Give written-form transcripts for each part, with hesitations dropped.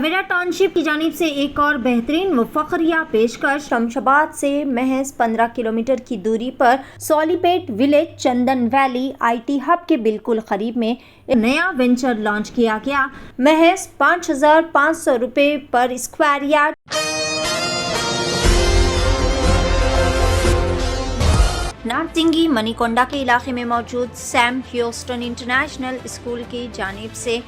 छवेरा township की जानिब से एक और बेहतरीन व फखरिया पेशकश। शमशाबाद से महज 15 किलोमीटर की दूरी पर Solipet village Chandan valley IT hub के बिल्कुल करीब में एक नया वेंचर लॉन्च किया गया। महज 5,500 रुपए पर स्क्वायर यार्ड नारसिंगी मनीकोंडा के इलाके में मौजूद सैम ह्यूस्टन इंटरनेशनल स्कूल की जानिब से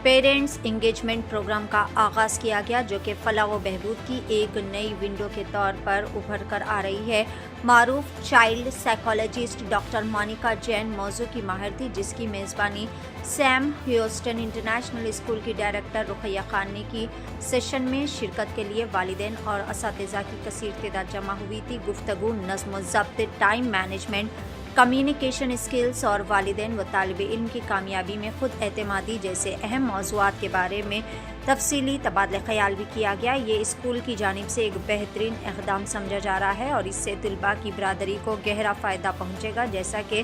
पेरेंट्स इंगेजमेंट प्रोग्राम का आगाज़ किया गया, जो कि फलाह व बहबूद की एक नई विंडो के तौर पर उभर कर आ रही है। मारूफ child psychologist doctor Monika Jain मौजू की माहिर थी, जिसकी मेज़बानी सैम ह्यूस्टन इंटरनेशनल स्कूल की डायरेक्टर रुखैया खान ने की। सेशन में शिरकत के लिए वालिदैन और असातिज़ा की कसीर तादाद जमा हुई थी। गुफ्तगू, नज़्म व ज़ब्त, टाइम मैनेजमेंट, कम्युनिकेशन स्किल्स और वालिदैन व तालिब इल्म की कामयाबी में खुद एतमादी जैसे अहम मौज़ूआत के बारे में तफसीली तबादला ख्याल भी किया गया। ये स्कूल की जानिब से एक बेहतरीन इक़दाम समझा जा रहा है और इससे तलबा की बरादरी को गहरा फ़ायदा पहुँचेगा, जैसा कि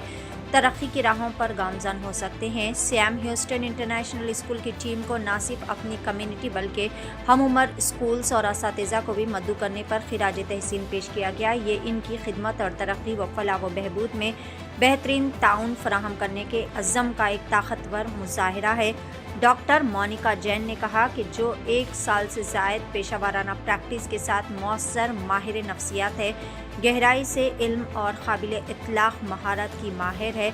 तरक्की की राहों पर गामज़न हो सकते हैं। सैम ह्यूस्टन इंटरनेशनल स्कूल की टीम को न सिर्फ अपनी कम्युनिटी बल्कि हम उम्र स्कूल्स और असातिज़ा को भी मददू करने पर खिराज तहसीन पेश किया गया। ये इनकी खिदमत और तरक्की व फलाह व बहबूद में बेहतरीन ताउन फराहम करने के अज़्म का एक ताकतवर मुज़ाहिरा है। डॉक्टर मोनिका जैन ने कहा कि जो 1 साल से ज़ायद पेशा वाराना प्रैक्टिस के साथ मौसर माहिर नफ्सियात है, गहराई से इल्म और काबिल इतलाक़ महारत की माहिर है।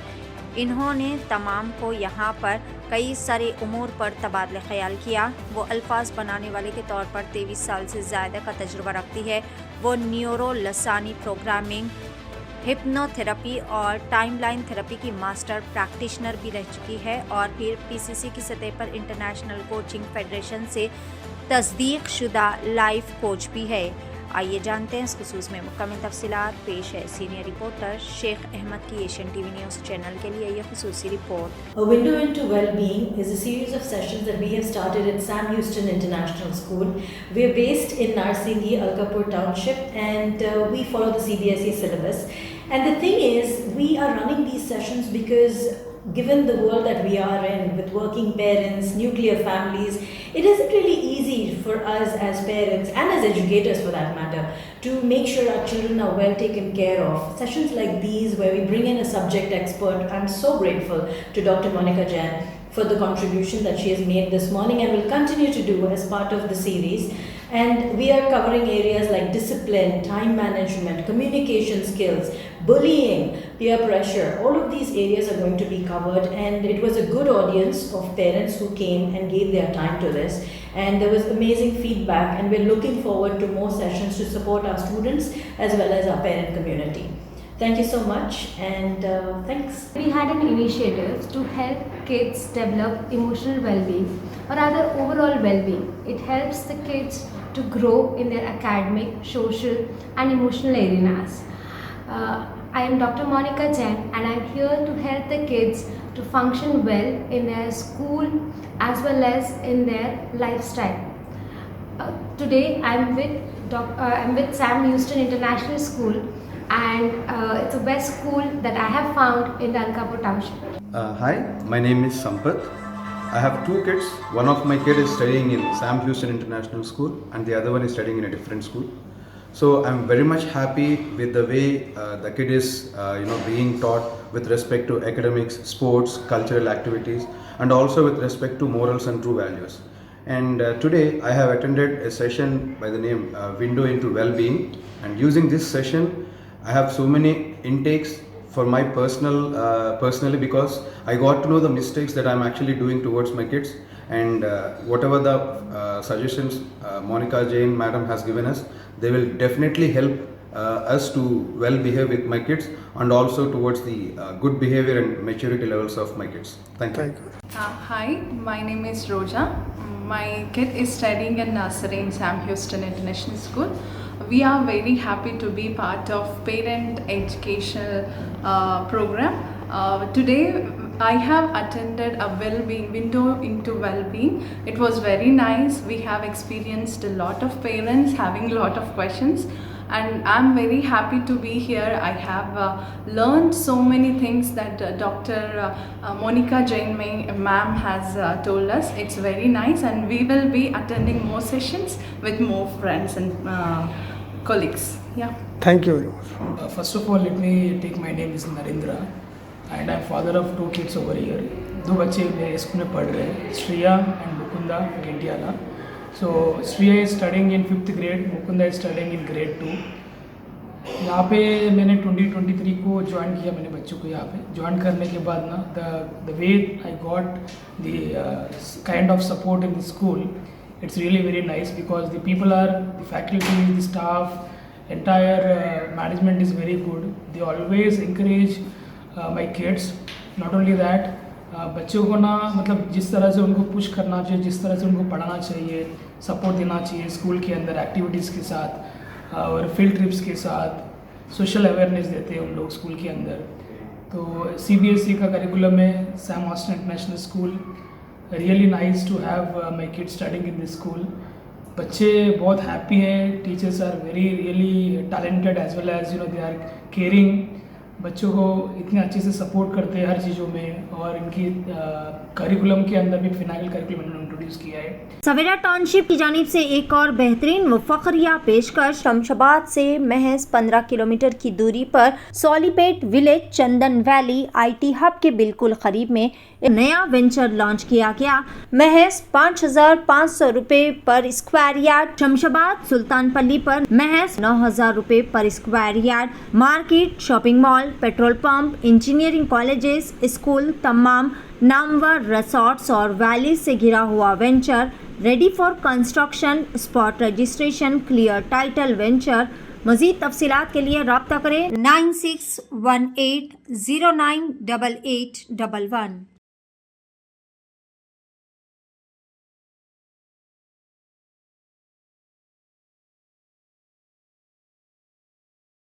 इन्होंने तमाम को यहाँ पर कई सारे उमूर पर तबादला ख्याल किया। वो अल्फाज बनाने वाले के तौर पर 23 साल से ज़्यादा का तजुर्बा रखती है। वो न्यूरो लसानी प्रोग्रामिंग, हिप्नोथेरेपी और टाइमलाइन थेरेपी की मास्टर प्रैक्टिशनर भी रह चुकी है और फिर PCC की सतह पर इंटरनेशनल कोचिंग फेडरेशन से तस्दीक शुदा लाइफ कोच भी है। आइए जानते हैं इस खुसूस में मुकम्मल तफसीलात। पेश है सीनियर रिपोर्टर शेख अहमद की एशियन TV न्यूज़ चैनल के लिए ये खुसूसी report. A window into well-being is a series of sessions that we have started at Sam Houston International School. We are based in Narsingi, Alkapur Township, and we follow the CBSE syllabus. And the thing is, we are running these sessions because given the world that we are in with working parents, nuclear families, it isn't really easy for us as parents and as educators for that matter to make sure our children are well taken care of. Sessions like these where we bring in a subject expert, I'm so grateful to Dr. Monica Jain for the contribution that she has made this morning and will continue to do as part of the series. And we are covering areas like discipline, time management, communication skills, bullying, peer pressure. All of these areas are going to be covered, and it was a good audience of parents who came and gave their time to this. And there was amazing feedback, and we're looking forward to more sessions to support our students as well as our parent community. Thank you so much, and thanks. We had an initiative to help kids develop emotional well-being, or rather overall well-being. It helps the kids to grow in their academic, social and emotional arenas. I am Dr. Monica Jain, and I am here to help the kids to function well in their school as well as in their lifestyle. Today I am with Sam Houston International School, and it's the best school that I have found in the Alkapur Township. Hi, my name is Sampath. I have 2 kids. One of my kid is studying in Sam Houston International School and the other one is studying in a different school. So I'm very much happy with the way the kid is being taught with respect to academics, sports, cultural activities, and also with respect to morals and true values. And today I have attended a session by the name Window into Well-being, and using this session I have so many intakes for my personally, because I got to know the mistakes that I'm actually doing towards my kids, and whatever the suggestions Monica Jain madam has given us, they will definitely help us to well behave with my kids and also towards the good behavior and maturity levels of my kids. Thank you. Hi, my name is Roja. My kid is studying in nursery in Sam Houston International School. We are very happy to be part of parent educational program. Today I have attended a well-being window into well-being. It was very nice. We have experienced a lot of parents having a lot of questions, and I'm very happy to be here. I have learned so many things that Dr. Monica Jain ma'am has told us. It's very nice, and we will be attending more sessions with more friends and colleagues. Yeah. Thank you very much. First of all, let me take my name is Narendra, and I'm father of 2 kids over here. 2 बच्चे मेरे school में पढ़ रहे हैं, Shreya and Mukunda Gentiala. So Shreya is studying in 5th grade, Mukunda is studying in grade 2. यहाँ पे मैंने 2023 को ज्वाइन किया मैंने बच्चों को यहाँ पे ज्वाइन करने के बाद ना the way I got the kind of support in the school, it's really very nice because the people are, the faculty, the staff, entire management is very good. They always encourage my kids. Not only that, बच्चों को ना मतलब जिस तरह से उनको push करना चाहिए, जिस तरह से उनको पढ़ाना चाहिए, सपोर्ट देना चाहिए स्कूल के अंदर एक्टिविटीज़ के साथ और फील्ड ट्रिप्स के साथ सोशल अवेयरनेस देते हैं उन लोग स्कूल के अंदर. तो CBSE का करिकुलम है Sam Houston international school. Really nice to have my kids studying in this school. बच्चे बहुत हैप्पी हैं, teachers are very really talented as well as they are caring. बच्चों को इतने अच्छे से सपोर्ट करते हैं हर चीज़ों में, और इनकी करिकुलम के अंदर भी फिनाइल करिकुलम इन्होंने इंट्रोड्यूस किया है. सवेरा टाउनशिप की जानिब से एक और बेहतरीन व फखरिया पेशकश. शमशाबाद से महज 15 किलोमीटर की दूरी पर Solipet village Chandan valley IT hub के बिल्कुल करीब में एक नया वेंचर लॉन्च किया गया. महज 5,500 रुपये पर स्क्वायर यार्ड. शमशाबाद सुल्तानपल्ली पर महज 9,000 रुपये पर square yard. Market, shopping mall, petrol pump, engineering colleges, school, तमाम नामवर रिसोर्ट्स और वैली से घिरा हुआ venture ready for construction. Spot registration, clear title venture. मज़ीद तफसीलात के लिए रब्ता करें 9618098811.